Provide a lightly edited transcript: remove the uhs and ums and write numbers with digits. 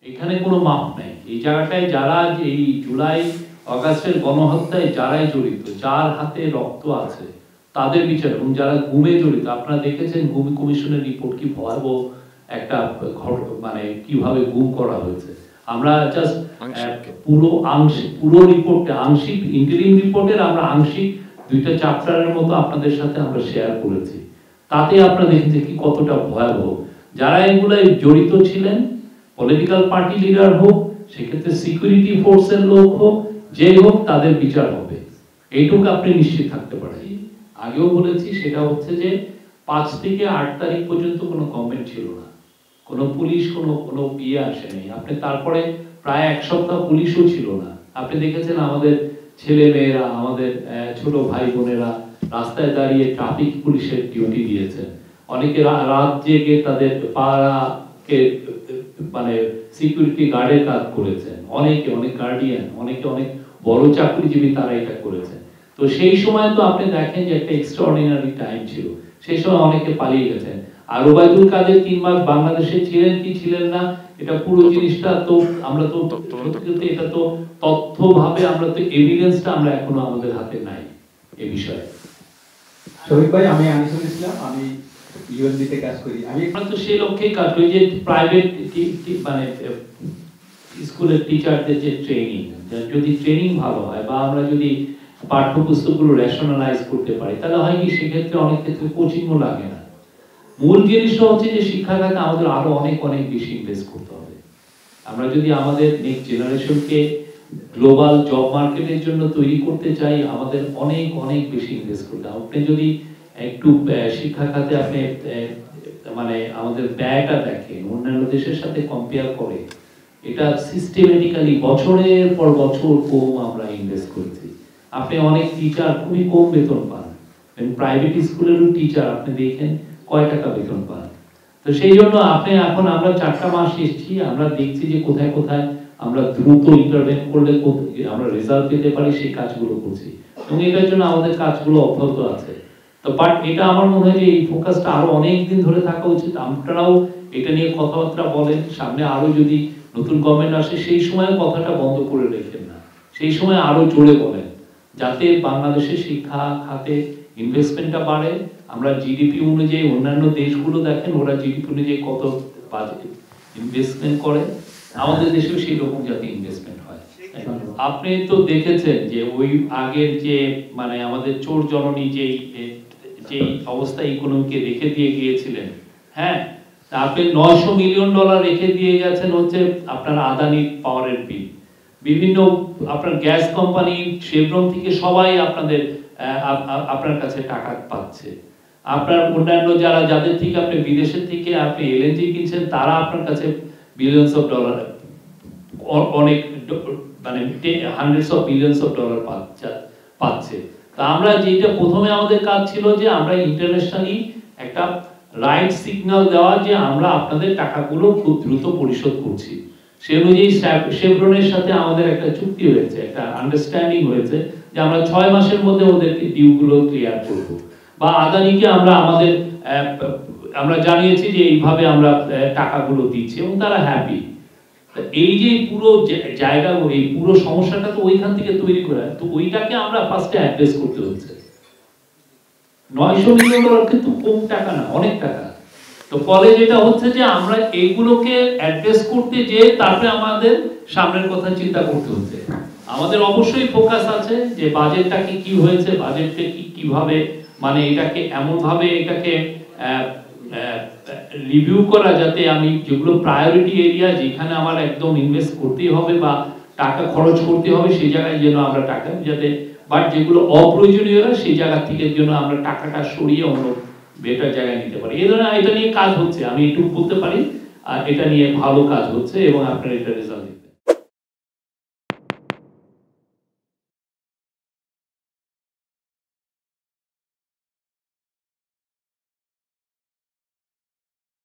এখানে কোনো মাপ নাই। এই জায়গাটায় যারা এই জুলাই আগস্টের গণহত্যায় যারাই জড়িত, যার হাতে রক্ত আছে তাদের বিচার, এবং যারা গুমে জড়িত, আপনারা দেখেছেন গুম কমিশনের রিপোর্ট কি ভয়াবহ একটা মানে কিভাবে গুম করা হয়েছে। আমরা জাস্ট পুরো রিপোর্টে আংশিক ইন্টারিম রিপোর্টের আমরা আংশিক 2টা চ্যাপ্টারের মতো আপনাদের সাথে আমরা শেয়ার করেছি। তাতে আপনারা দেখেন যে কি কতটা ভয়াবহ। যারা এগুলাই জড়িত ছিলেন, পলিটিক্যাল পার্টি লিডার হোক, সেক্ষেত্রে সিকিউরিটি ফোর্সের লোক হোক, যে হোক, তাদের বিচার হবে, এইটুকু আপনি নিশ্চিত থাকতে পারেন। আগেও বলেছি, সেটা হচ্ছে যে 5 থেকে 8 তারিখ পর্যন্ত কোনো গভর্নমেন্ট ছিল না, কোনো পুলিশ কোনো ইয়ে আসেনি। আপনি তারপরে প্রায় 1 সপ্তাহ পুলিশও ছিল না। আপনি দেখেছেন আমাদের ছেলে মেয়েরা, আমাদের ছোট ভাই বোনেরা রাস্তায় দাঁড়িয়ে ট্রাফিক পুলিশের ডিউটি দিয়েছেন। অনেকে রাত জেগে তাদের পাড়াকে মানে সিকিউরিটি গার্ডের কাজ করেছেন, অনেক গার্ডিয়ান, অনেক বড় চাকরিজীবী তারা এটা করেছেন। তো সেই সময় তো আপনি দেখেন যে একটা এক্সট্রাঅর্ডিনারি টাইম ছিল, সেই সময় অনেকে পালিয়ে গেছেন। আর ওবায়দুল কাদের 3 মাস বাংলাদেশে ছিলেন কি ছিলেন না, এটা পুরো জিনিসটা তো আমরা তো সত্যি এটা তো তথ্যভাবে আমরা তো এভিডেন্সটা আমরা এখনো আমাদের হাতে নাই এই বিষয়ে। শরীফ ভাই, আমি আনিসুল ইসলাম, আমি ইউএনডিতে কাজ করি। আমি তো সেই লক্ষ্যেই কাজ করি যে প্রাইভেট মানে স্কুলের টিচারদের যে ট্রেনিং, যদি ট্রেনিং ভালো হয় বা আমরা যদি পাঠ্যপুস্তকগুলো রেশনালাইজ করতে পারি, তাহলে হয় কি সেক্ষেত্রে অনেক ক্ষেত্রে কোচিংও লাগে না। মূল জিনিসটা হচ্ছে যে শিক্ষা খাতে আমাদের আরো অনেক বেশি ইনভেস্ট করতে হবে। আমরা যদি আমাদের নেক্সট জেনারেশনকে গ্লোবাল জব মার্কেটের জন্য তৈরি করতে চাই, আমাদের অনেক বেশি ইনভেস্ট করতে হবে। আপনি যদি একটু শিক্ষা খাতে আপনি মানে আমাদের ব্যয়টা দেখেন অন্যান্য দেশের সাথে কম্পেয়ার করে, এটা সিস্টেমেটিক্যালি বছরের পর বছর কম আমরা ইনভেস্ট করছি। আপনি অনেক টিচার খুবই কম বেতন পান, প্রাইভেট স্কুলেরও টিচার আপনি দেখেন কয় টাকা বেতন পান। তো সেই জন্য আপনি এখন আমরা 4টা মাস এসেছি, আমরা দেখছি যে কোথায় আমরা দ্রুত ইন্টারভেন করলে আমরা রেজাল্ট পেতে পারি, সেই কাজগুলো করছি, এবং এটার জন্য আমাদের কাজগুলো অব্যাহত আছে। তো বাট এটা আমার মনে হয় যে এই ফোকাসটা আরো অনেক দিন ধরে থাকা উচিত। আপনারাও এটা নিয়ে কথাবার্তা বলেন, সামনে আরো যদি নতুন গভর্নমেন্ট আসে সেই সময় কথাটা বন্ধ করে রেখেন না, সেই সময় আরো জোরে বলেন, যাতে বাংলাদেশের শিক্ষা খাতে ইনভেস্টমেন্টটা বাড়ে। আমরা জিডিপি অনুযায়ী অন্যান্য দেশগুলো দেখেন, ওরা জিডিপি অনুযায়ী কত বাজেট ইনভেস্টমেন্ট করে, আমাদের দেশেও সেই রকম যাতে ইনভেস্টমেন্ট হয়। আপনি তো দেখেছেন যে ওই আগের যে মানে আমাদের চোর জননী যেই অবস্থা ইকোনমিকে রেখে দিয়ে গিয়েছিলেন, হ্যাঁ, আপনি $900 মিলিয়ন রেখে দিয়ে গেছেন হচ্ছে আপনার আদানি পাওয়ারের বিল। বিভিন্ন আপনার গ্যাস কোম্পানি শেভরন থেকে সবাই আপনার কাছে টাকা পাচ্ছে। আপনার অন্যান্য যাদের থেকে আপনি বিদেশের থেকে আপনি এলএনজি কিনছেন, তারা আপনার কাছে বিলিয়নস অফ ডলার, অনেক মানে hundreds of billions of dollar পাচ্ছে। তা আমরা যেটা প্রথমে আমাদের কাজ ছিল যে আমরা ইন্টারন্যাশনালি একটা রাইট সিগন্যাল দেওয়া যে আমরা আপনাদের টাকাগুলো খুব দ্রুত পরিশোধ করছি। সে অনুযায়ী শেভরনের সাথে আমাদের একটা চুক্তি হয়েছে, একটা আন্ডারস্ট্যান্ডিং হয়েছে যে আমরা 6 মাসের মধ্যে ওদের ডিউগুলো ক্লিয়ার করব। বা আদানিকে আমরা জানিয়েছি যে এইভাবে আমরা টাকাগুলো দিচ্ছি এবং তারা হ্যাপি। এই যে পুরো জায়গা, এই পুরো সমস্যাটা তো ওইখান থেকে তৈরি করা, তো ওইটাকে আমরা ফার্স্টে অ্যাড্রেস করতে হচ্ছে। $900 মিলিয়ন কিন্তু কম টাকা না, অনেক টাকা। তো ফলে যেটা হচ্ছে যে আমরা এইগুলোকে অ্যাড্রেস করতে যে তারপরে আমাদের সামনের কথা চিন্তা করতে হচ্ছে। আমাদের অবশ্যই ফোকাস আছে যে বাজেটটাকে কি হয়েছে, বাজেটকে কিভাবে মানে এটাকে এমন ভাবে এটাকে রিভিউ করা যাতে আমি যেগুলো প্রায়োরিটি এরিয়া যেখানে আমার একদম ইনভেস্ট করতেই হবে বা টাকা খরচ করতে হবে সেই জায়গায় যেন আমরা টাকা যাতে, বাট যেগুলো অপ্রয়োজনীয় সেই জায়গা থেকে যেন আমরা টাকাটা সরিয়ে অন্য বেটার জায়গায় নিতে পারি। এই ধরনের এটা নিয়ে কাজ হচ্ছে, আমি একটু বলতে পারি, আর এটা নিয়ে ভালো কাজ হচ্ছে এবং আপনার এটা রেজাল্ট